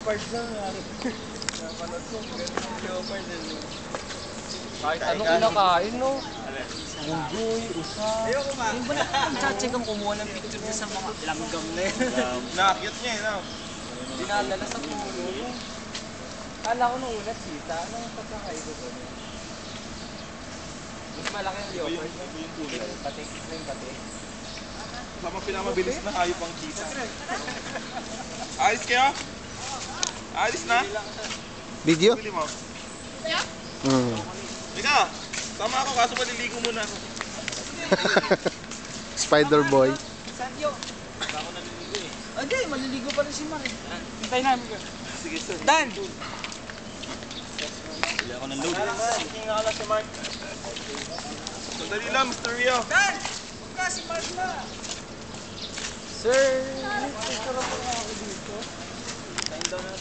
leopard na. Napanood ko, ganun yung leopard din. Kahit ano kinakain, no? Unggoy, usa. Ayoko ma. Yung ba nag-check ang kumuha ng picture niya sa mga langgam na yun? Nakakit niya eh, no? Dinadala sa puno. Kala ko nung ulat sita. Anong pagkakaiba ko? Mas malaki yung leopard. Yung pati. Yung pati. Sama pinamabilis na hayop ang kita. Alis kayo? Alis na? Video? Bili mo. Ika, sama ako kaso maliligo muna ako. Spider Boy. Sanyo. Ako naliligo eh. Hindi, maliligo pa rin si Mar. Hintay namin ka. Sige sir. Dan! Bili ako ng load. King na si Mark. Sandali lang, Mr. Rio. Dan! Huwag ka, si Mar na. Sir! May picture ako dito.